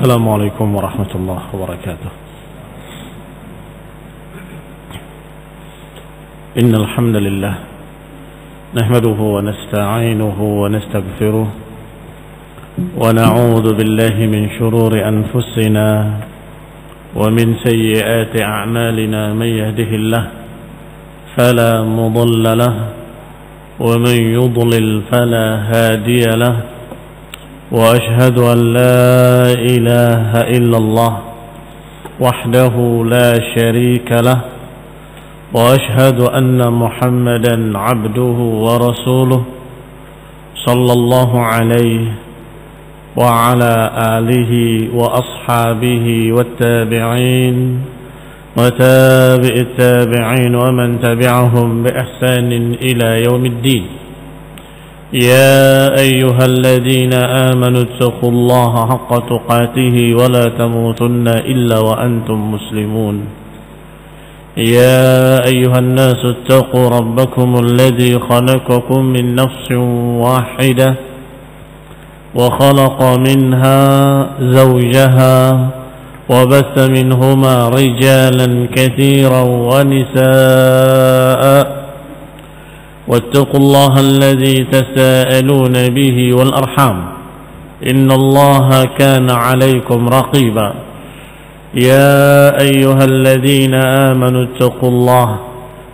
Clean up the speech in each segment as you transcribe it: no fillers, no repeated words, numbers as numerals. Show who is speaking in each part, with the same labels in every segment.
Speaker 1: السلام عليكم ورحمة الله وبركاته. إن الحمد لله نحمده ونستعينه ونستغفره ونعوذ بالله من شرور أنفسنا ومن سيئات أعمالنا. من يهده الله فلا مضل له ومن يضلل فلا هادي له، وأشهد أن لا إله إلا الله وحده لا شريك له، وأشهد أن محمدا عبده ورسوله صلى الله عليه وعلى آله وأصحابه والتابعين وتابع التابعين ومن تبعهم بإحسان إلى يوم الدين. يا أيها الذين آمنوا اتقوا الله حق تقاته ولا تموتن إلا وأنتم مسلمون. يا أيها الناس اتقوا ربكم الذي خلقكم من نفس واحدة وخلق منها زوجها وبث منهما رجالا كثيرا ونساء، واتقوا الله الذي تساءلون به والأرحام إن الله كان عليكم رقيبا. يا أيها الذين آمنوا اتقوا الله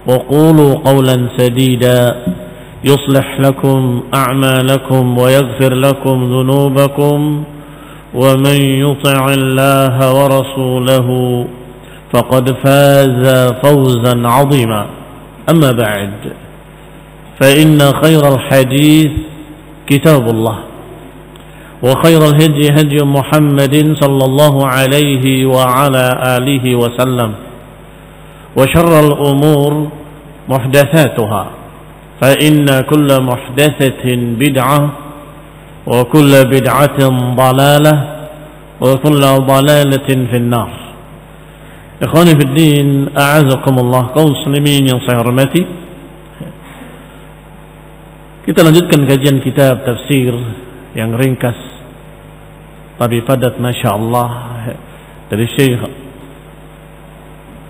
Speaker 1: وقولوا قولا سديدا يصلح لكم أعمالكم ويغفر لكم ذنوبكم، ومن يطع الله ورسوله فقد فاز فوزا عظيما. أما بعد، فإن خير الحديث كتاب الله، وخير الهدي هدي محمد صلى الله عليه وعلى آله وسلم، وشر الأمور محدثاتها، فإن كل محدثة بدعة وكل بدعة ضلالة وكل ضلالة في النار. Ikhwani fi din, a'azakumullah, kaum muslimin yang saya hormati. Kita lanjutkan kajian kitab tafsir yang ringkas tapi padat, Masya Allah, dari Syekh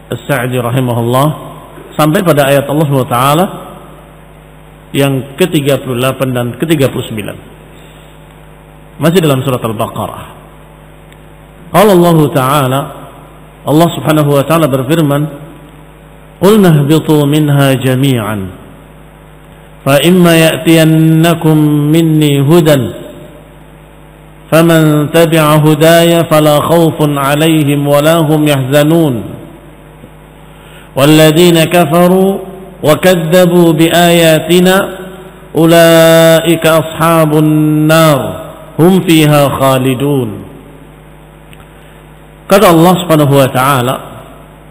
Speaker 1: As-Sa'di rahimahullah sampai pada ayat Allah SWT yang ke-38 dan ke-39, masih dalam surat Al-Baqarah. Allah Ta'ala, Allah Subhanahu wa Ta'ala berfirman, "Qulna ihbitu minha jami'an fa imma ya'tiyannakum minni hudan faman tabi'a hudaya fala khawfun 'alaihim wa la hum yahzanun walladzina kafaru wa kadzabu biayatina ulaika ashabun nar hum fiha khalidun." Kata Allah Subhanahu wa Ta'ala,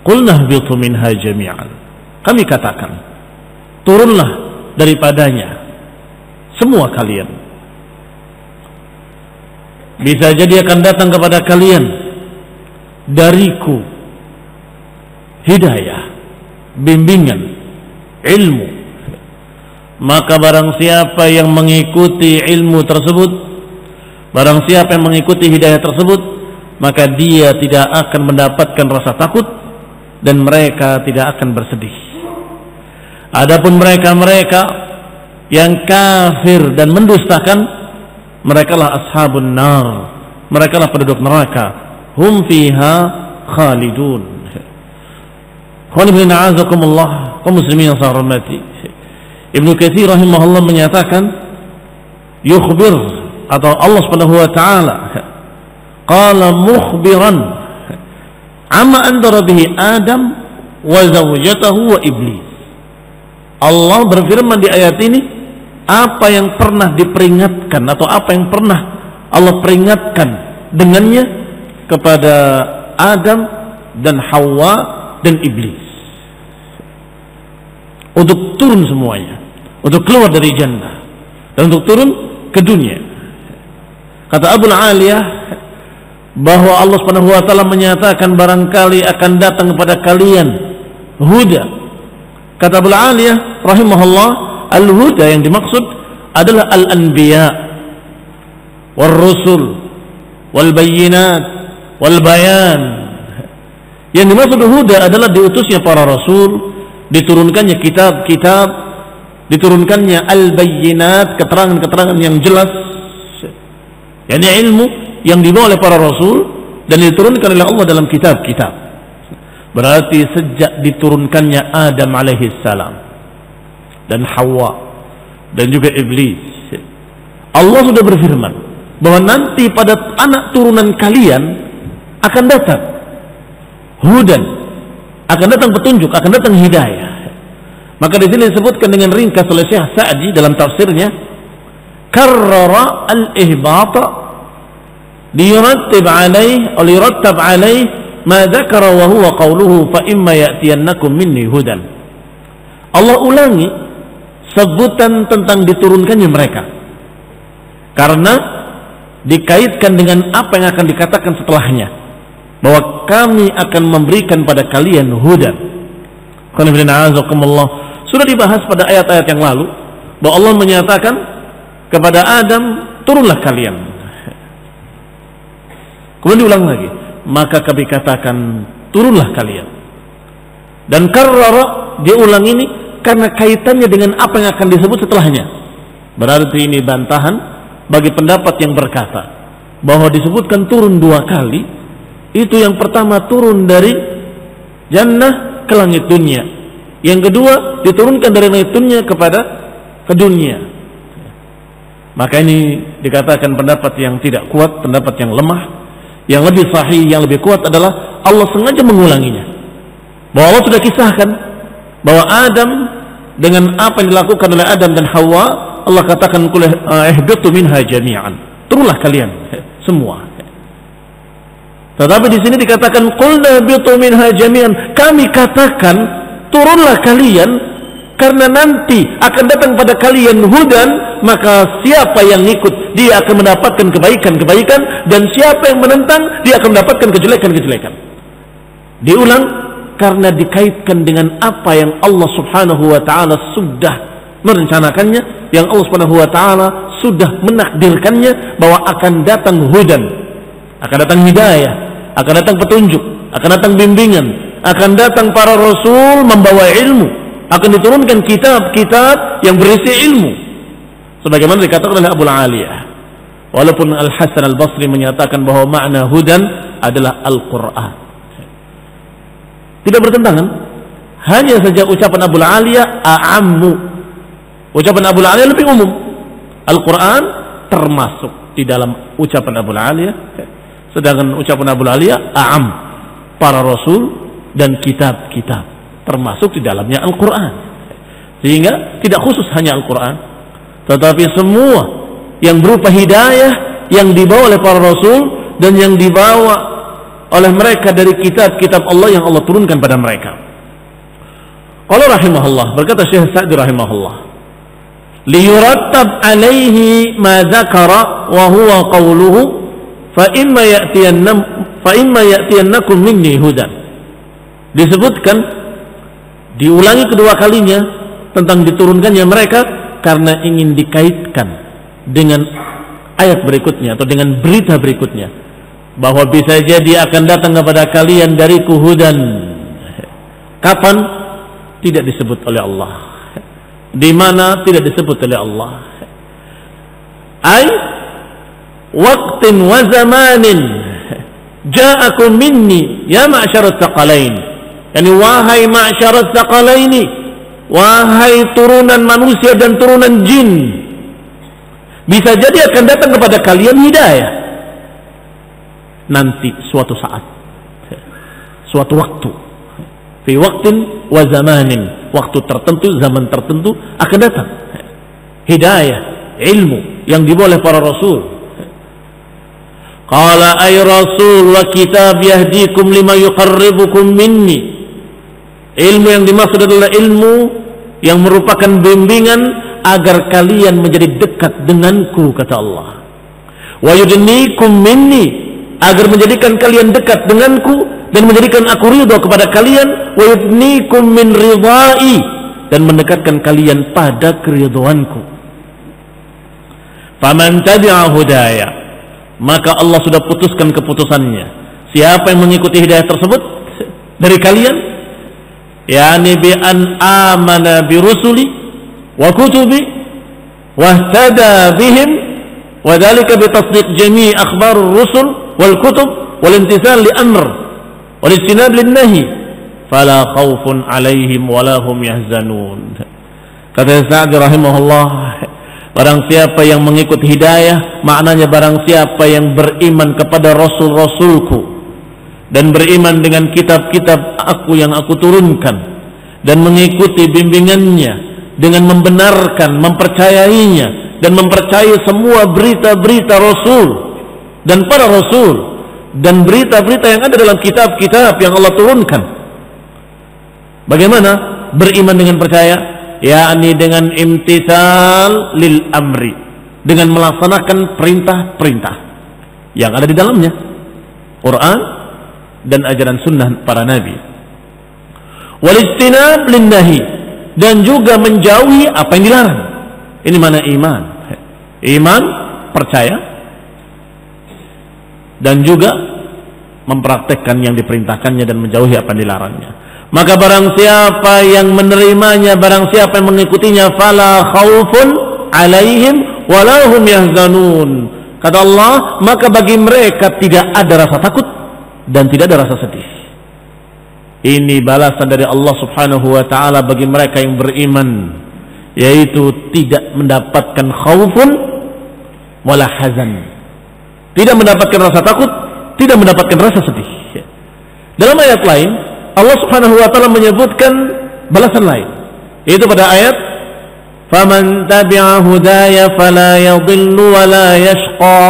Speaker 1: "Qulna ihbitu minha jami'an." Kami katakan, turunlah daripadanya semua kalian. Bisa jadi akan datang kepada kalian dariku hidayah, bimbingan, ilmu. Maka barang siapa yang mengikuti ilmu tersebut, barang siapa yang mengikuti hidayah tersebut, maka dia tidak akan mendapatkan rasa takut dan mereka tidak akan bersedih. Adapun mereka-mereka yang kafir dan mendustakan, mereka lah ashabun nar, mereka lah penduduk neraka, hum fiha khalidun. Khawanibillah a'azakumullah, kaum muslimin yang saya hormati, Ibnu Katsir rahimahullah menyatakan, yukhbir, atau Allah Subhanahu wa Ta'ala qala mukhbiran amma andara bihi Adam wa zawjatahu wa iblis. Allah berfirman di ayat ini apa yang pernah diperingatkan atau apa yang pernah Allah peringatkan dengannya kepada Adam dan Hawa dan iblis, untuk turun semuanya, untuk keluar dari jannah dan untuk turun ke dunia. Kata Abu Aliyah bahwa Allah Subhanahu wa Ta'ala menyatakan barangkali akan datang kepada kalian huda. Kata Abu Aliyah rahimahullah, al-huda yang dimaksud adalah al-anbiya wal rusul wal bayyinat wal bayan. Yang dimaksud huda adalah diutusnya para rasul, diturunkannya kitab-kitab, diturunkannya al-bayyinat, keterangan-keterangan yang jelas, yakni ilmu yang dibawa oleh para rasul dan diturunkan oleh Allah dalam kitab-kitab. Berarti sejak diturunkannya Adam alaihi salam dan Hawa dan juga iblis, Allah sudah berfirman bahwa nanti pada anak turunan kalian akan datang hudan, akan datang petunjuk, akan datang hidayah. Maka di sini disebutkan dengan ringkas oleh Syekh Sa'di dalam tafsirnya, karrara al-ihbata liyurattab alaih ma dzakara wa huwa qawluhu fa imma ya'tiyannakum minni hudan. Allah ulangi sebutan tentang diturunkannya mereka karena dikaitkan dengan apa yang akan dikatakan setelahnya, bahwa kami akan memberikan pada kalian hudan. Sudah dibahas pada ayat-ayat yang lalu bahwa Allah menyatakan kepada Adam, turunlah kalian. Kemudian diulang lagi, maka kami katakan turunlah kalian. Dan karrara diulang ini karena kaitannya dengan apa yang akan disebut setelahnya. Berarti ini bantahan bagi pendapat yang berkata bahwa disebutkan turun dua kali. Itu yang pertama turun dari jannah ke langit dunia, yang kedua diturunkan dari langit dunia ke dunia. Maka ini dikatakan pendapat yang tidak kuat, pendapat yang lemah. Yang lebih sahih, yang lebih kuat adalah Allah sengaja mengulanginya, bahwa Allah sudah kisahkan bahwa Adam dengan apa yang dilakukan oleh Adam dan Hawa, Allah katakan qul ihbitu minha jami'an, turunlah kalian semua. Tetapi di sini dikatakan qulna ihbitu minha jami'an, kami katakan turunlah kalian karena nanti akan datang pada kalian hudan, maka siapa yang ikut dia akan mendapatkan kebaikan-kebaikan, dan siapa yang menentang dia akan mendapatkan kejelekan-kejelekan. Diulang karena dikaitkan dengan apa yang Allah Subhanahu wa taala sudah merencanakannya, yang Allah Subhanahu wa taala sudah menakdirkannya bahwa akan datang hudan, akan datang hidayah, akan datang petunjuk, akan datang bimbingan, akan datang para rasul membawa ilmu, akan diturunkan kitab-kitab yang berisi ilmu. Sebagaimana dikatakan oleh Abu Aliyah, walaupun Al-Hasan Al-Basri menyatakan bahwa makna hudan adalah Al-Quran. Tidak bertentangan, hanya saja ucapan Abu Aliyah a'ammu, ucapan Abu Aliyah lebih umum. Al-Quran termasuk di dalam ucapan Abu Aliyah, sedangkan ucapan Abu Aliyah a'am, para rasul dan kitab-kitab termasuk di dalamnya Al-Quran, sehingga tidak khusus hanya Al-Quran, tetapi semua yang berupa hidayah yang dibawa oleh para rasul dan yang dibawa oleh mereka dari kitab-kitab Allah yang Allah turunkan pada mereka. Qala rahimahullah, berkata Syekh Sa'di rahimahullah, liyurattab alaihi ma dzakara wa huwa qawluhu fa imma ya'tiyannakum minni hudan. Disebutkan, diulangi kedua kalinya tentang diturunkannya mereka karena ingin dikaitkan dengan ayat berikutnya atau dengan berita berikutnya, bahwa bisa jadi akan datang kepada kalian dariku hudan. Kapan? Tidak disebut oleh Allah. Di mana? Tidak disebut oleh Allah. Ai waqtin wa zamanin ja'akum minni ya ma'syarat tsaqalain. Yani wahai ma'syarat tsaqalaini, wahai turunan manusia dan turunan jin, bisa jadi akan datang kepada kalian hidayah nanti suatu saat, suatu waktu, fi waqtin wa zamanin, waktu tertentu, zaman tertentu akan datang hidayah, ilmu yang dibawa oleh para rasul. Qala ay rasul wa kitab yahdikum lima yuqarribukum minni. Ilmu yang dimaksud adalah ilmu yang merupakan bimbingan agar kalian menjadi dekat denganku, kata Allah. Wa yudnikum minni, agar menjadikan kalian dekat denganku dan menjadikan aku ridha kepada kalian. Wa yudnikum min ridai, dan mendekatkan kalian pada keridhaanku. Faman tabi'a hudaya, maka Allah sudah putuskan keputusannya. Siapa yang mengikuti hidayah tersebut dari kalian, yakni bi an amana bi rusuli wa kutubi wahtada bihim wa dzalika bi tasdiq jami' akhbar ar-rusul wal kutub wal imtithal li amr wal ijtinab lin nahi fala khaufun 'alaihim wa la hum yahzanun. Kata Sa'di rahimahullah, barang siapa yang mengikut hidayah, maknanya barang siapa yang beriman kepada rasul-rasulku dan beriman dengan kitab-kitab aku yang aku turunkan dan mengikuti bimbingannya dengan membenarkan, mempercayainya dan mempercayai semua berita-berita Rasul dan para Rasul dan berita-berita yang ada dalam kitab-kitab yang Allah turunkan. Bagaimana beriman dengan percaya? Yakni dengan imtithal lil amri, dengan melaksanakan perintah-perintah yang ada di dalamnya, Quran dan ajaran sunnah para nabi. Wal ijtinab lin nahi, dan juga menjauhi apa yang dilarang. Ini mana iman? Iman percaya dan juga mempraktekkan yang diperintahkannya dan menjauhi apa yang dilarangnya. Maka barang siapa yang menerimanya, barang siapa yang mengikutinya, fala khaufun alaihim wala hum yahzanun. Kata Allah, maka bagi mereka tidak ada rasa takut dan tidak ada rasa sedih. Ini balasan dari Allah Subhanahu wa taala bagi mereka yang beriman, yaitu tidak mendapatkan khaufun wala hazan. Tidak mendapatkan rasa takut, tidak mendapatkan rasa sedih. Dalam ayat lain Allah Subhanahu wa taala menyebutkan balasan lain, yaitu pada ayat faman tabi'a hudaya fala yadhillu wa la yashqa.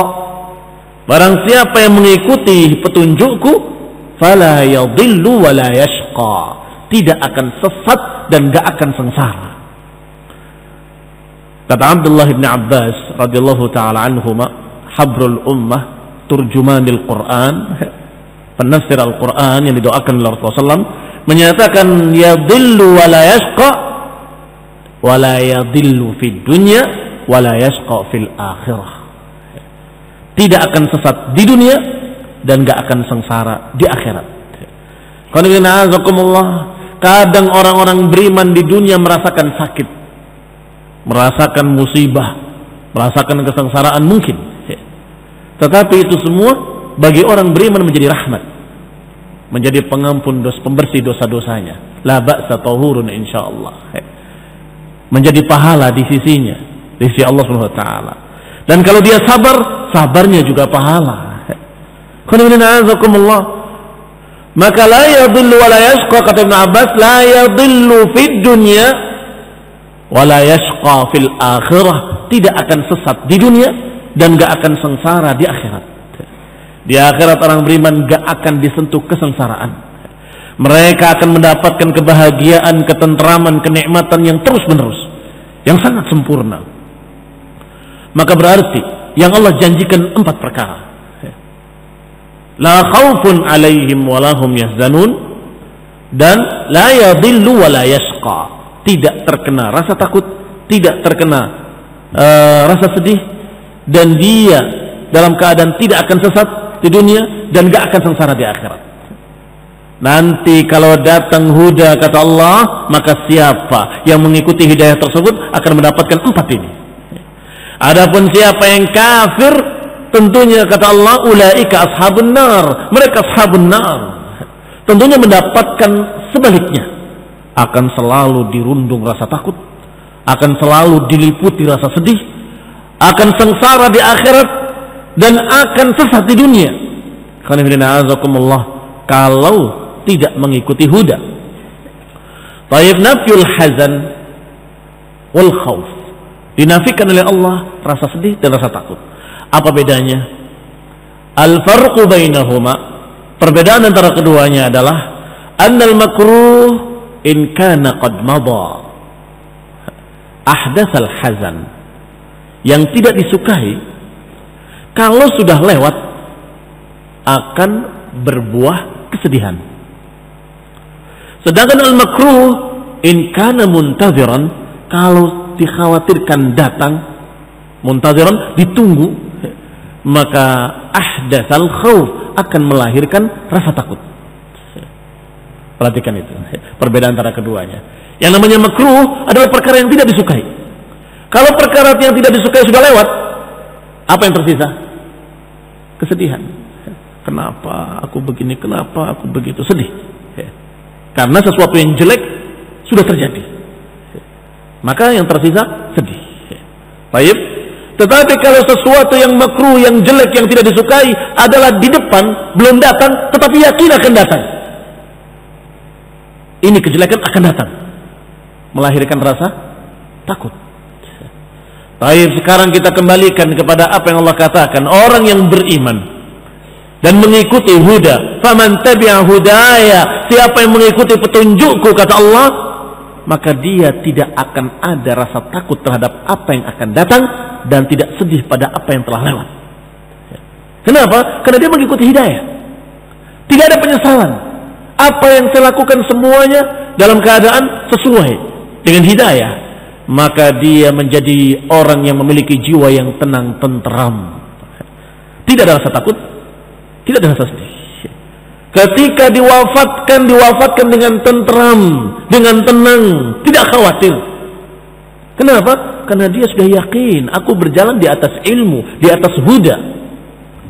Speaker 1: Barang siapa yang mengikuti petunjukku, fala yadhillu wa la yashqa, tidak akan sesat dan enggak akan sengsara. Kata Abdullah bin Abbas radhiyallahu taala anhuma, habrul ummah, turjumanil Quran, penafsir Al-Quran yang didoakan oleh Rasulullah SAW, menyatakan yadhillu wa la yashqa wa la yadhillu fid dunya wa la yashqa fil akhirah. Tidak akan sesat di dunia dan gak akan sengsara di akhirat. Kadang orang-orang beriman di dunia merasakan sakit, merasakan musibah, merasakan kesengsaraan mungkin, tetapi itu semua bagi orang beriman menjadi rahmat, menjadi pengampun pembersih dosa-dosanya. La ba'sa tahurun insyaallah, menjadi pahala di sisinya, di sisi Allah Subhanahu wa taala. Dan kalau dia sabar, sabarnya juga pahala. Maka la yadhillu wa la yashqa, kata Ibn Abbas, la yadhillu fid dunya wa la yashqa fil akhirah, tidak akan sesat di dunia dan gak akan sengsara di akhirat. Di akhirat orang beriman gak akan disentuh kesengsaraan. Mereka akan mendapatkan kebahagiaan, ketentraman, kenikmatan yang terus menerus, yang sangat sempurna. Maka berarti yang Allah janjikan 4 perkara. La khaufun alaihim walahum yahzanun, dan la yadhillu wa la yashqa, tidak terkena rasa takut, tidak terkena rasa sedih, dan dia dalam keadaan tidak akan sesat di dunia dan gak akan sengsara di akhirat. Nanti kalau datang huda, kata Allah, maka siapa yang mengikuti hidayah tersebut akan mendapatkan 4 ini. Adapun siapa yang kafir, tentunya kata Allah, ulaika ashabun nar, mereka ashabun nar, tentunya mendapatkan sebaliknya, akan selalu dirundung rasa takut, akan selalu diliputi rasa sedih, akan sengsara di akhirat, dan akan sesat di dunia. Kalau tidak mengikuti huda. Taib nafyul hazan wal khauf, dinafikan oleh Allah rasa sedih dan rasa takut. Apa bedanya? Al-farqu bainahuma, perbedaan antara keduanya adalah annal makruh in kana qad madha ahdatsal hazan, yang tidak disukai kalau sudah lewat akan berbuah kesedihan. Sedangkan al-makruh in kana muntaziran, kalau dikhawatirkan datang, muntaziran ditunggu, maka ahdatsal khauf, akan melahirkan rasa takut. Perhatikan itu, perbedaan antara keduanya. Yang namanya makruh adalah perkara yang tidak disukai. Kalau perkara yang tidak disukai sudah lewat, apa yang tersisa? Kesedihan. Kenapa aku begini, kenapa aku begitu, sedih. Karena sesuatu yang jelek sudah terjadi. Maka yang tersisa sedih. Baik. Tetapi kalau sesuatu yang makruh, yang jelek, yang tidak disukai adalah di depan, belum datang, tetapi yakin akan datang. Ini kejelekan akan datang, melahirkan rasa takut. Baik, sekarang kita kembalikan kepada apa yang Allah katakan. Orang yang beriman dan mengikuti huda, faman tabi'a hudaya, siapa yang mengikuti petunjukku, kata Allah, maka dia tidak akan ada rasa takut terhadap apa yang akan datang dan tidak sedih pada apa yang telah lewat. Kenapa? Karena dia mengikuti hidayah. Tidak ada penyesalan. Apa yang saya lakukan semuanya dalam keadaan sesuai dengan hidayah, maka dia menjadi orang yang memiliki jiwa yang tenang, tenteram. Tidak ada rasa takut, tidak ada rasa sedih. Ketika diwafatkan dengan tenteram, dengan tenang, tidak khawatir. Kenapa? Karena dia sudah yakin, aku berjalan di atas ilmu, di atas huda,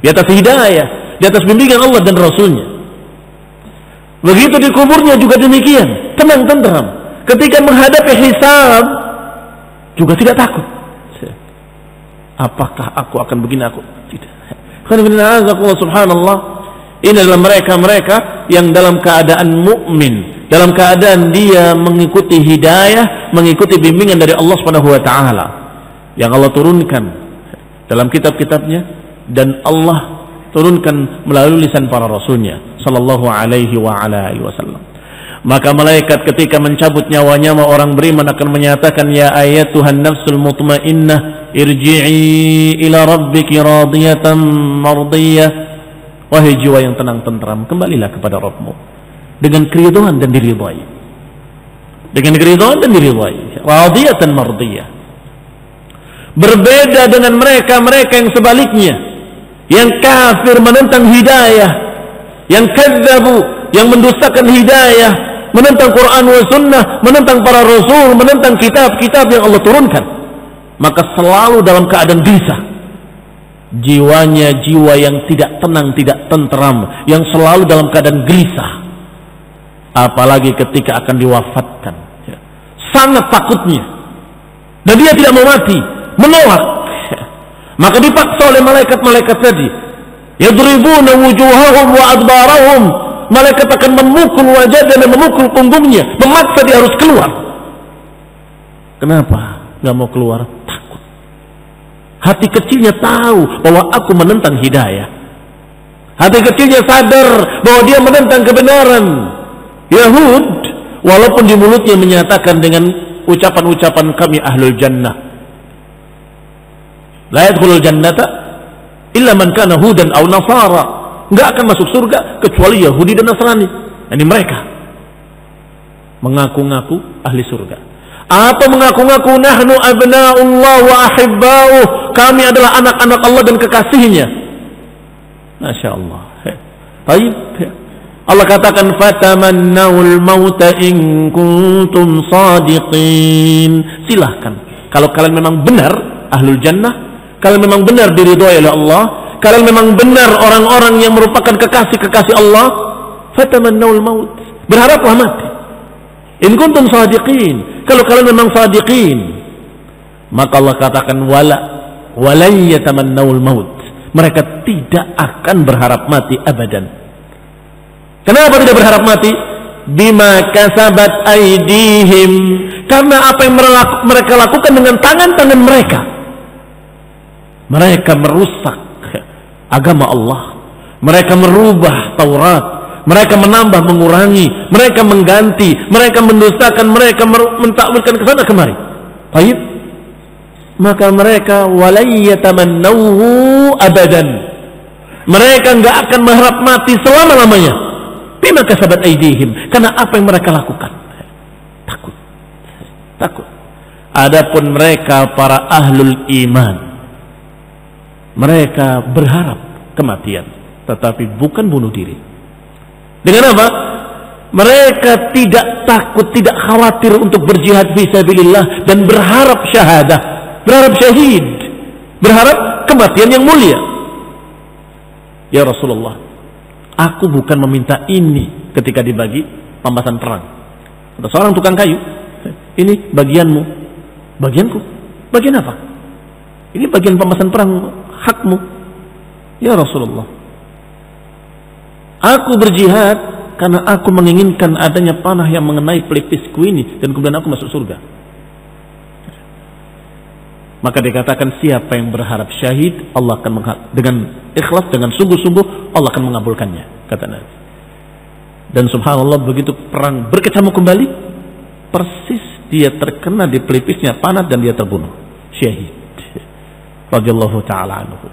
Speaker 1: di atas hidayah, di atas bimbingan Allah dan Rasulnya. Begitu di kuburnya juga demikian, tenang, tenteram. Ketika menghadapi hisab juga tidak takut. Apakah aku akan begini, aku tidak. Karena subhanallah, ini adalah mereka yang dalam keadaan mukmin, dalam keadaan dia mengikuti hidayah, mengikuti bimbingan dari Allah Subhanahu wa taala yang Allah turunkan dalam kitab-kitabnya dan Allah turunkan melalui lisan para rasulnya sallallahu alaihi wa ala alihi wasallam. Maka malaikat ketika mencabut nyawanya orang beriman akan menyatakan, ya ayatuhan nafsul mutmainnah irji'i ila rabbiki radiyatan mardiyah. Wahai jiwa yang tenang tenteram, kembalilah kepada Rabbmu dengan keridhaan dan diridhai. Dengan keridhaan dan diridhai. Radiyatan mardiyah. Berbeda dengan mereka yang sebaliknya, yang kafir menentang hidayah, yang kadzabu, yang mendustakan hidayah, menentang Quran wa sunnah, menentang para rasul, menentang kitab-kitab yang Allah turunkan. Maka selalu dalam keadaan gelisah. Jiwanya jiwa yang tidak tenang, tidak tenteram, yang selalu dalam keadaan gelisah. Apalagi ketika akan diwafatkan, sangat takutnya, dan dia tidak mau mati, menolak. Maka dipaksa oleh malaikat-malaikat tadi, yadribuna wujuhahum wa adbarahum. Malaikat akan memukul wajah dan memukul punggungnya, memaksa dia harus keluar. Kenapa nggak mau keluar? Takut. Hati kecilnya tahu bahwa aku menentang hidayah. Hati kecilnya sadar bahwa dia menentang kebenaran. Yahud, walaupun di mulutnya menyatakan dengan ucapan-ucapan kami ahlul jannah, la yadkhulul jannata illa man kana hudan aw nasara. Enggak akan masuk surga kecuali Yahudi dan Nasrani. Ini mereka mengaku-ngaku ahli surga, atau mengaku-ngaku nahnu abna'ullah wa ahibba'uh, kami adalah anak-anak Allah dan kekasihnya. Masya Allah. Baik. Allah katakan fatamannaul mauta in kuntum sadiqin. Silahkan, kalau kalian memang benar ahlul jannah, kalian memang benar diridhoi oleh Allah, kalian memang benar orang-orang yang merupakan kekasih-kekasih Allah, fatamannaul maut, berharaplah mati. In kuntum sadiqin, kalau kalian memang sadiqin, maka Allah katakan walan yatamannaul maut, mereka tidak akan berharap mati abadan. Kenapa tidak berharap mati? Bima kasabat aidihim, karena apa yang mereka lakukan dengan tangan-tangan mereka. Mereka merusak agama Allah, mereka merubah Taurat, mereka menambah, mengurangi, mereka mengganti, mereka mendustakan, mereka mentakwilkan ke sana kemari. Baik, maka mereka walayyatamannahu abadan, mereka enggak akan berharap mati selama-lamanya. Bima kasabat aidihim, karena apa yang mereka lakukan. Takut. Adapun mereka para ahlul iman, mereka berharap kematian. tetapi bukan bunuh diri. Dengan apa? Mereka tidak takut, tidak khawatir untuk berjihad fisabilillah dan berharap syahadah, berharap syahid, berharap kematian yang mulia. Ya Rasulullah, aku bukan meminta ini ketika dibagi pambasan perang. Ada seorang tukang kayu, ini bagianmu, bagianku. Bagian apa? Ini bagian pambasan perang, hakmu. Ya Rasulullah, aku berjihad karena aku menginginkan adanya panah yang mengenai pelipisku ini dan kemudian aku masuk surga. Maka dikatakan siapa yang berharap syahid, Allah akan dengan ikhlas, dengan sungguh-sungguh Allah akan mengabulkannya, kata Nabi. Dan subhanallah, begitu perang berkecamuk kembali, persis dia terkena di pelipisnya panah dan dia terbunuh, syahid radhiyallahu taala anhu.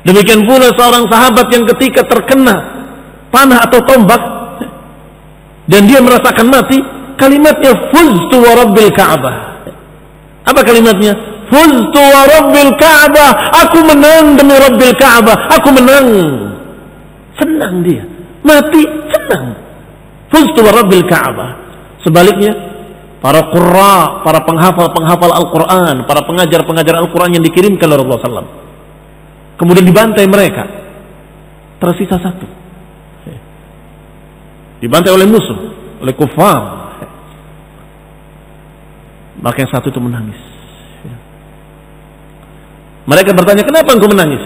Speaker 1: Demikian pula seorang sahabat yang ketika terkena panah atau tombak dan dia merasakan mati, kalimatnya fuztu wa rabbil ka'bah. Apa kalimatnya? Fuztu wa rabbil ka'bah, aku menang demi rabbil ka'bah, aku menang. Senang dia, mati senang. Fuztu wa rabbil ka'bah. Sebaliknya, para qurra, para penghafal Al-Quran, para pengajar Al-Quran yang dikirimkan oleh Rasulullah SAW, kemudian dibantai mereka, tersisa satu, dibantai oleh musuh, oleh kufar. Maka yang satu itu menangis. Mereka bertanya, kenapa engkau menangis?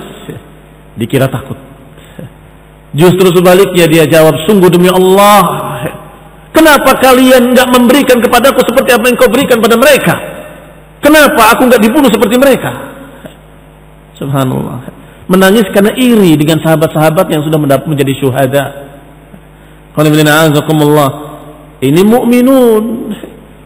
Speaker 1: Dikira takut. Justru sebaliknya dia jawab, sungguh demi Allah, kenapa kalian enggak memberikan kepadaku seperti apa yang kau berikan pada mereka? Kenapa aku enggak dibunuh seperti mereka? Subhanallah. Menangis karena iri dengan sahabat-sahabat yang sudah menjadi syuhada. Ini mu'minun,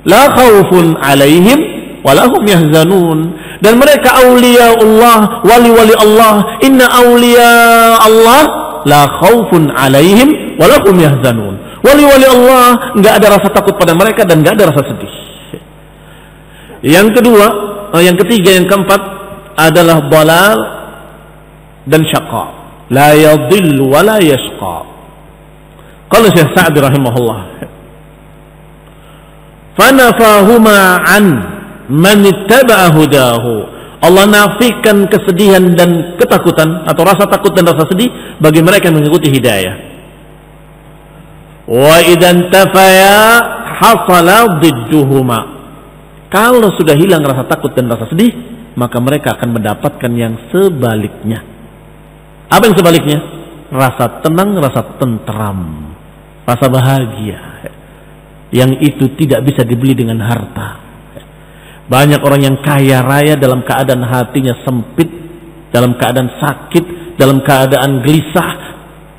Speaker 1: la khaufun alaihim wa lahum yahzanun. Dan mereka awliya Allah, wali-wali Allah. Inna awliya Allah la khaufun alaihim wa lahum yahzanun. Wali-wali Allah enggak ada rasa takut pada mereka dan enggak ada rasa sedih. Yang kedua, yang ketiga, yang keempat adalah dalal dan syaqa. La yadhillu wa la yashqa. Qala Syekh Sa'di rahimahullah, fanafahuma an man ittaba'a hudahu. Allah nafikan kesedihan dan ketakutan atau rasa takut dan rasa sedih bagi mereka yang mengikuti hidayah. Wa idan tafaya hasala didduhuma. Kalau sudah hilang rasa takut dan rasa sedih, maka mereka akan mendapatkan yang sebaliknya. Apa yang sebaliknya? Rasa tenang, rasa tentram, rasa bahagia. Yang itu tidak bisa dibeli dengan harta. Banyak orang yang kaya raya dalam keadaan hatinya sempit, dalam keadaan sakit, dalam keadaan gelisah,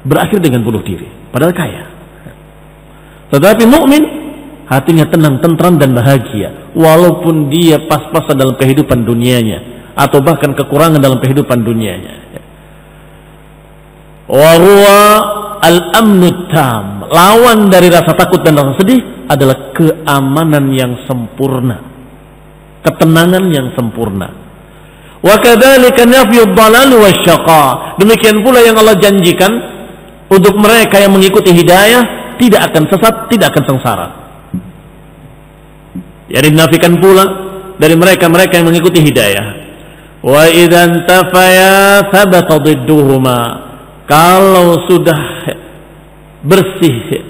Speaker 1: berakhir dengan bunuh diri, padahal kaya. Tetapi mukmin hatinya tenang, tentram dan bahagia, walaupun dia pas-pasan dalam kehidupan dunianya atau bahkan kekurangan dalam kehidupan dunianya. Wa huwa al-amnu tam. Lawan dari rasa takut dan rasa sedih adalah keamanan yang sempurna, ketenangan yang sempurna. Wa kadzalika nafyu ad-dhalal wasyaqa. Demikian pula yang Allah janjikan untuk mereka yang mengikuti hidayah, tidak akan sesat, tidak akan sengsara. Ya, dinafikan pula dari mereka-mereka yang mengikuti hidayah. Wa idzan tafaya thabata didduhuma. Kalau sudah bersih,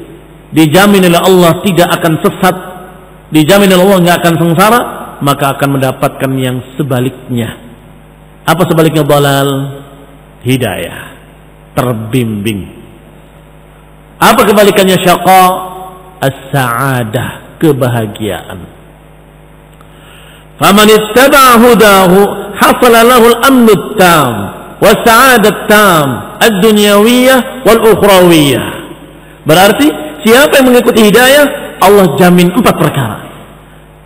Speaker 1: dijamin oleh Allah tidak akan sesat, dijamin oleh Allah nggak akan sengsara, maka akan mendapatkan yang sebaliknya. Apa sebaliknya dalal? Hidayah, terbimbing. Apa kebalikannya syaqa? As-sa'adah, kebahagiaan. Faman ittaba'a hudahu hasala lahu al-amnu at-tam wa sa'adat tam ad-dunyawiyah wal ukhrawiyah. Berarti siapa yang mengikuti hidayah, Allah jamin 4 perkara.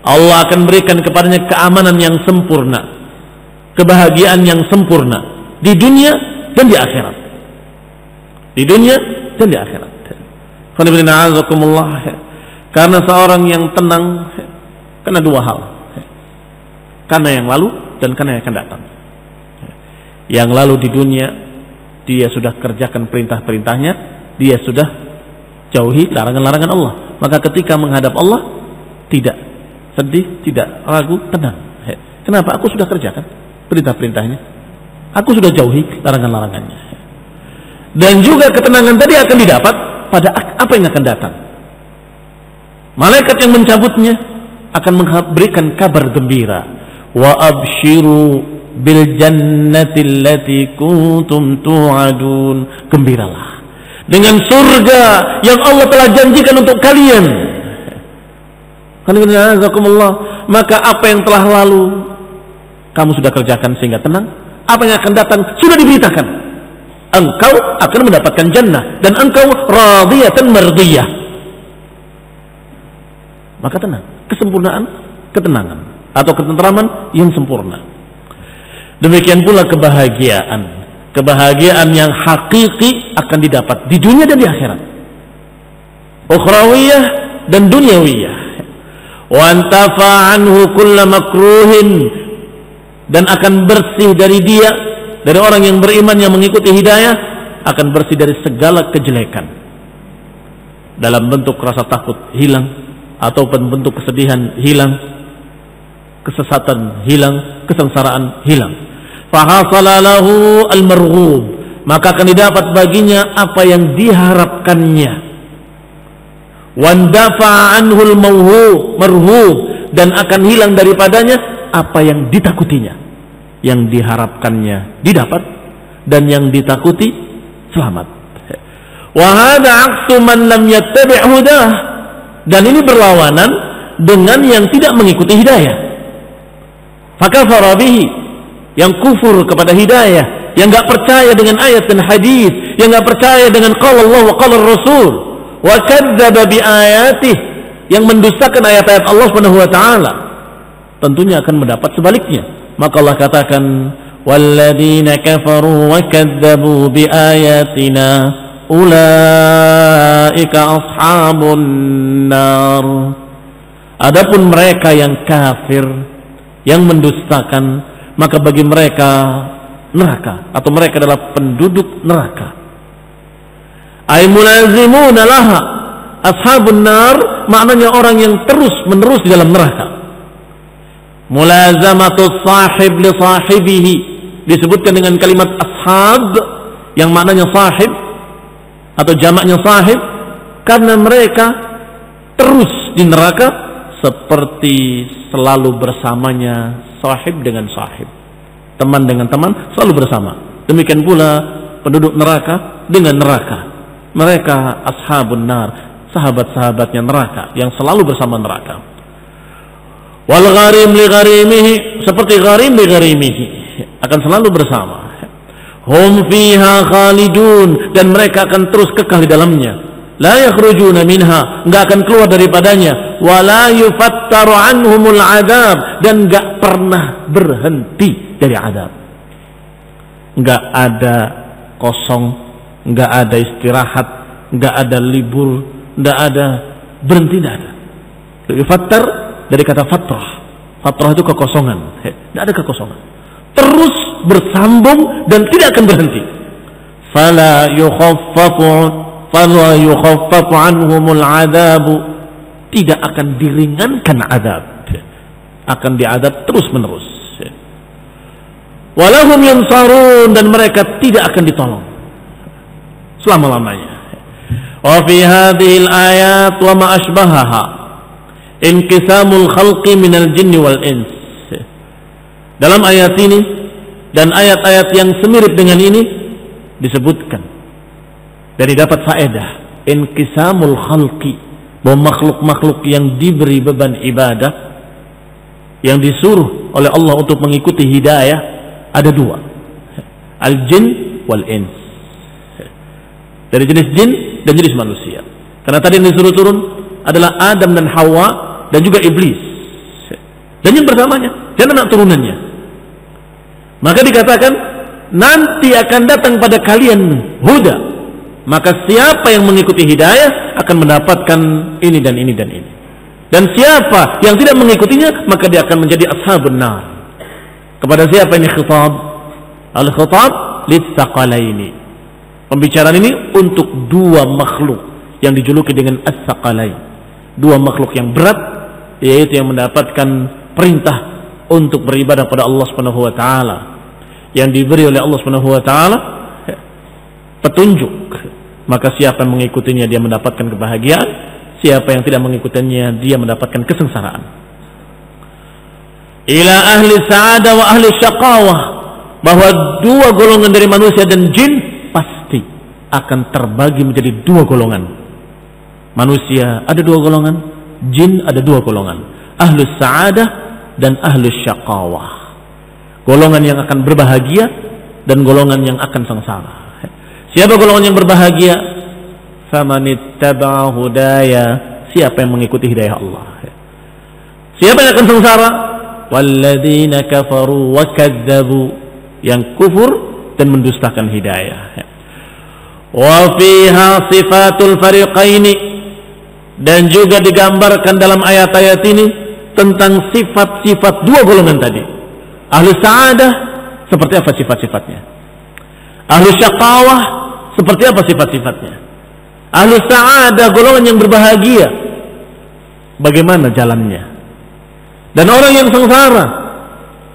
Speaker 1: Allah akan berikan kepadanya keamanan yang sempurna, kebahagiaan yang sempurna di dunia dan di akhirat. Di dunia dan di akhirat. Karena seorang yang tenang karena 2 hal. Karena yang lalu dan karena yang akan datang. Yang lalu di dunia dia sudah kerjakan perintah-perintahnya, dia sudah jauhi larangan-larangan Allah. Maka ketika menghadap Allah, tidak sedih, tidak ragu, tenang. Kenapa? Aku sudah kerjakan perintah-perintahnya, aku sudah jauhi larangan-larangannya. Dan juga ketenangan tadi akan didapat pada apa yang akan datang. Malaikat yang mencabutnya akan memberikan kabar gembira. Wa abshiru bil jannati allati kuntum tu'adun. Gembiralah dengan surga yang Allah telah janjikan untuk kalian. Maka apa yang telah lalu kamu sudah kerjakan sehingga tenang. Apa yang akan datang sudah diberitakan. Engkau akan mendapatkan jannah dan engkau radiyatan mardiyah. Maka tenang, kesempurnaan, ketenangan atau ketentraman yang sempurna. Demikian pula kebahagiaan yang hakiki akan didapat di dunia dan di akhirat, ukhrawiyah dan dunyawiyah. Wa antafa anhu kulla makruhin, dan akan bersih dari dia, dari orang yang beriman yang mengikuti hidayah, akan bersih dari segala kejelekan dalam bentuk rasa takut hilang, ataupun bentuk kesedihan hilang, kesesatan hilang, kesengsaraan hilang. Fahasala lahu al-marghub, maka akan didapat baginya apa yang diharapkannya. Wandafa anhul marhub, dan akan hilang daripadanya apa yang ditakutinya. Yang diharapkannya didapat dan yang ditakuti selamat. Wa hadha aqsu man lam yattabi' hudah, dan ini berlawanan dengan yang tidak mengikuti hidayah. Fakafara bihi, yang kufur kepada hidayah, yang enggak percaya dengan ayat dan hadis, yang enggak percaya dengan qala Allah wa qala Rasul, wa kadzdzaba bi ayatihi, yang mendustakan ayat-ayat Allah Subhanahu wa taala, tentunya akan mendapat sebaliknya. Maka Allah katakan, walladzina kafaru wa kadzdzabu bi ayatina ulaika ashabun nar. Adapun mereka yang kafir, yang mendustakan, maka bagi mereka neraka, atau mereka adalah penduduk neraka. Ay mulazimuna laha, ashabun nar maknanya orang yang terus menerus di dalam neraka. Mulazamatus sahib li sahibihi disebutkan dengan kalimat ashab yang maknanya sahib atau jamaknya sahib, karena mereka terus di neraka seperti selalu bersamanya sahib dengan sahib, teman dengan teman selalu bersama. Demikian pula penduduk neraka dengan neraka, mereka ashabun nar, sahabat-sahabatnya neraka yang selalu bersama neraka. Wal gharim li gharimihi, seperti gharim li gharimihi, akan selalu bersama. Hum fiha khalidun, dan mereka akan terus kekal di dalamnya. La yakhrujuna minha, enggak akan keluar daripadanya. Wa la yufattaru anhumul adab, dan enggak pernah berhenti dari adab. Enggak ada kosong, enggak ada istirahat, enggak ada libur, enggak ada berhenti, enggak ada. Yufattar dari kata fatrah. Fatrah itu kekosongan. Enggak ada kekosongan. Terus bersambung dan tidak akan berhenti. Fala yukhaffafu anhumul adabu, tidak akan diringankan adab, akan diadab terus menerus. Walahum yansarun, dan mereka tidak akan ditolong selama-lamanya. Wa fi hadhil ayat wa ma ashbahaha inqisamul khalqi minal jinni wal ins. Dalam ayat ini dan ayat-ayat yang semirip dengan ini disebutkan dari dapat faedah inqisamul khalqi, bahwa makhluk-makhluk yang diberi beban ibadah, yang disuruh oleh Allah untuk mengikuti hidayah, ada dua, al-jin wal ins, dari jenis jin dan jenis manusia. Karena tadi yang disuruh turun adalah Adam dan Hawa dan juga iblis dan yang bersamanya dan anak turunannya. Maka dikatakan nanti akan datang pada kalian huda, maka siapa yang mengikuti hidayah akan mendapatkan ini dan ini dan ini, dan siapa yang tidak mengikutinya maka dia akan menjadi ashabun nar. Kepada siapa ini khitab? Al-khitab litsaqalaini, Pembicaraan ini untuk dua makhluk yang dijuluki dengan as-saqalain, dua makhluk yang berat, yaitu yang mendapatkan perintah untuk beribadah pada Allah Subhanahu wa taala, yang diberi oleh Allah Subhanahu wa taala petunjuk, maka siapa yang mengikutinya dia mendapatkan kebahagiaan, siapa yang tidak mengikutinya dia mendapatkan kesengsaraan. Ila ahli sa'adah wa ahli syaqawah, bahwa dua golongan dari manusia dan jin pasti akan terbagi menjadi dua golongan. Manusia ada dua golongan, jin ada dua golongan, ahli sa'adah dan ahli syaqawah, golongan yang akan berbahagia dan golongan yang akan sengsara. Siapa golongan yang berbahagia? Famanittaba'a hudaya, siapa yang mengikuti hidayah Allah. Siapa yang akan sengsara? Walladzina kafaru wa kadzdzabu, yang kufur dan mendustakan hidayah. Wa fiha sifatul fariqaini, dan juga digambarkan dalam ayat-ayat ini tentang sifat-sifat dua golongan tadi. Ahli sa'adah seperti apa sifat-sifatnya? Ahli syaqawah seperti apa sifat-sifatnya? Ahli sa'adah golongan yang berbahagia, bagaimana jalannya? Dan orang yang sengsara,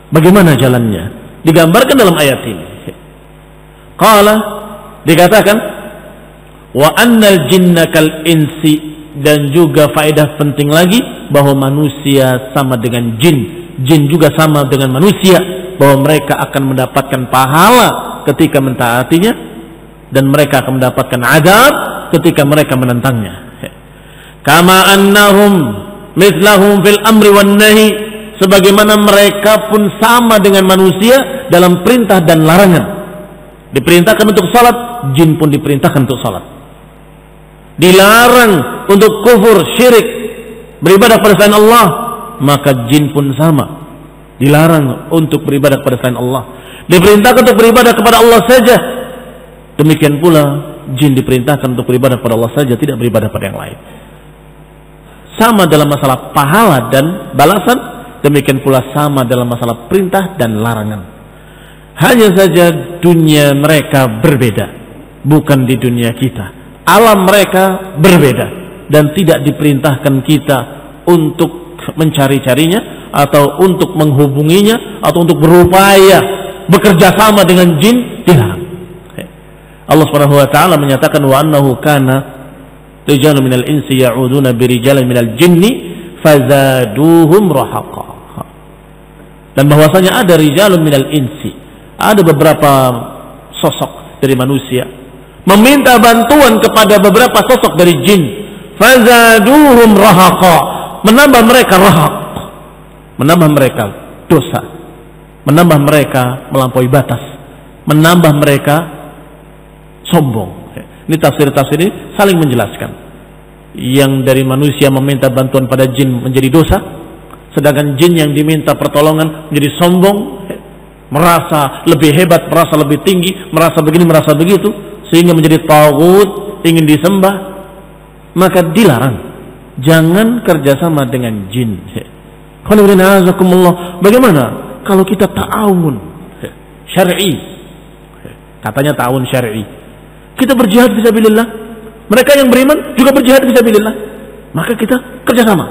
Speaker 1: bagaimana jalannya? Digambarkan dalam ayat ini. Qala, dikatakan wa annal jinna kal insi, dan juga faedah penting lagi bahwa manusia sama dengan jin, jin juga sama dengan manusia, bahwa mereka akan mendapatkan pahala ketika mentaatinya dan mereka akan mendapatkan azab ketika mereka menentangnya. Kama annahum mithlahum fil amri wan nahi, sebagaimana mereka pun sama dengan manusia dalam perintah dan larangan. Diperintahkan untuk salat, jin pun diperintahkan untuk salat. Dilarang untuk kufur, syirik, beribadah pada selain Allah, maka jin pun sama, dilarang untuk beribadah kepada selain Allah. Diperintahkan untuk beribadah kepada Allah saja. Demikian pula jin diperintahkan untuk beribadah kepada Allah saja, tidak beribadah pada yang lain. Sama dalam masalah pahala dan balasan, demikian pula sama dalam masalah perintah dan larangan. Hanya saja dunia mereka berbeda, bukan di dunia kita. Alam mereka berbeda dan tidak diperintahkan kita untuk mencari-carinya atau untuk menghubunginya atau untuk berupaya bekerja sama dengan jin, dilarang. Allah Subhanahu wa taala menyatakan wa annahu kana rijalun minal insi ya'uduna birijalin minal jinni fazaduhum rahaqa. Dan bahwasanya ada rijalun minal insi, ada beberapa sosok dari manusia meminta bantuan kepada beberapa sosok dari jin, fazaduhum rahaqa, menambah mereka rahaq, menambah mereka dosa, menambah mereka melampaui batas, menambah mereka sombong. Ini tafsir-tafsir ini saling menjelaskan. Yang dari manusia meminta bantuan pada jin menjadi dosa, sedangkan jin yang diminta pertolongan menjadi sombong, merasa lebih hebat, merasa lebih tinggi, merasa begini, merasa begitu, sehingga menjadi taghut, ingin disembah. Maka dilarang, jangan kerjasama dengan jin. Bagaimana kalau kita ta'awun syar'i? Katanya ta'awun syar'i, kita berjihad fisabilillah, mereka yang beriman juga berjihad fisabilillah, maka kita kerjasama.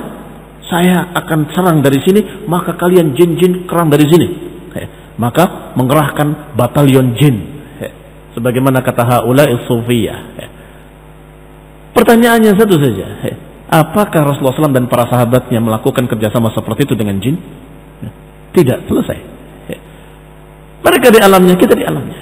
Speaker 1: Saya akan serang dari sini, maka kalian jin-jin kerang dari sini. Maka mengerahkan batalion jin, sebagaimana kata haula'i sufiyah. Pertanyaannya satu saja, apakah Rasulullah SAW dan para sahabatnya melakukan kerjasama seperti itu dengan jin? Tidak, selesai. Mereka di alamnya, kita di alamnya.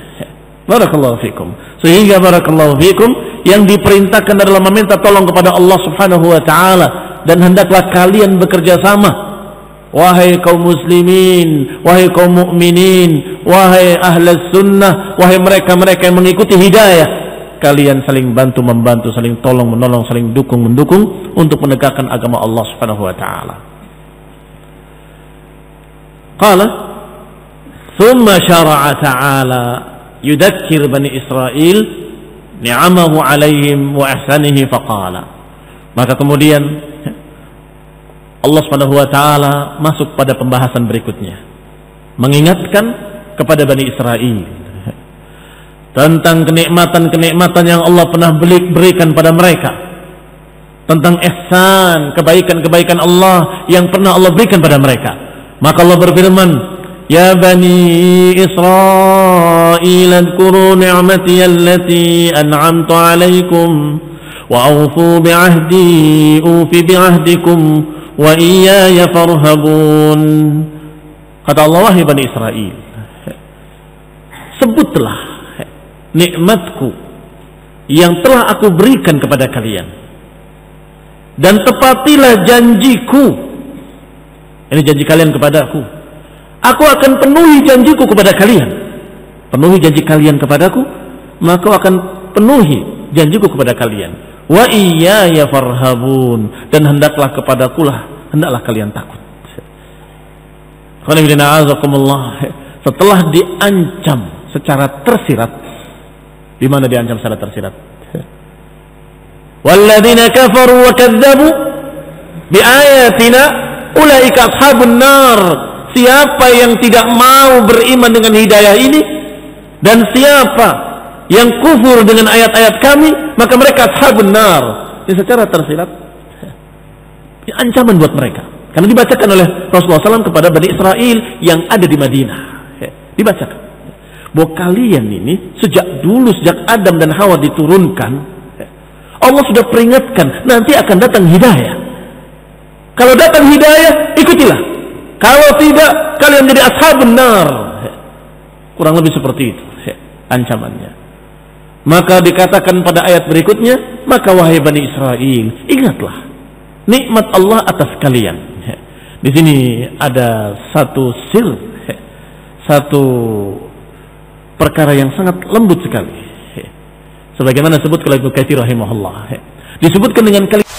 Speaker 1: Barakallahu fikum. Sehingga barakallahu fikum, yang diperintahkan adalah meminta tolong kepada Allah Subhanahu wa taala, dan hendaklah kalian bekerja sama. Wahai kaum muslimin, wahai kaum mukminin, wahai ahlus sunnah, wahai mereka-mereka yang mengikuti hidayah, kalian saling bantu membantu, saling tolong menolong, saling dukung mendukung untuk menegakkan agama Allah Subhanahu wa taala. Qala thumma syara'a ta'ala yudakkir bani Israil ni'amahu alaihim wa ihsanihi faqala. Maka kemudian Allah Subhanahu wa taala masuk pada pembahasan berikutnya, mengingatkan kepada Bani Israel tentang kenikmatan-kenikmatan yang Allah pernah berikan pada mereka, tentang ihsan, kebaikan-kebaikan Allah yang pernah Allah berikan pada mereka. Maka Allah berfirman, ya bani Israil adhkuru ni'mati allati an'amtu alaikum wa awfu bi'ahdi ufi bi'ahdikum wa iyaya farhabun. Kata Allah, wahai bani Israel, sebutlah nikmatku yang telah aku berikan kepada kalian, dan tepatilah janjiku. Ini janji kalian kepadaku. Aku akan penuhi janjiku kepada kalian. Penuhi janji kalian kepadaku, maka aku akan penuhi janjiku kepada kalian. Wa iyaya farhabun, dan hendaklah kepadakulah hendaklah kalian takut. Setelah diancam secara tersirat, di mana diancam secara tersirat? Walladzina kafaru wa kadzdzabu biayatina ulaika ashabun nar. Siapa yang tidak mau beriman dengan hidayah ini dan siapa yang kufur dengan ayat-ayat kami, maka mereka ashabun nar. Ini secara tersirat ini ancaman buat mereka, karena dibacakan oleh Rasulullah SAW kepada Bani Israel yang ada di Madinah. Dibacakan bahwa kalian ini sejak dulu, sejak Adam dan Hawa diturunkan, Allah sudah peringatkan nanti akan datang hidayah. Kalau datang hidayah, ikutilah. Kalau tidak, kalian menjadi ashabun nar. Kurang lebih seperti itu ancamannya. Maka dikatakan pada ayat berikutnya, maka wahai Bani Israel, ingatlah nikmat Allah atas kalian. Di sini ada satu sir, satu perkara yang sangat lembut sekali. Sebagaimana disebut oleh Ibnu Katsir rahimahullah. Disebutkan dengan kalimat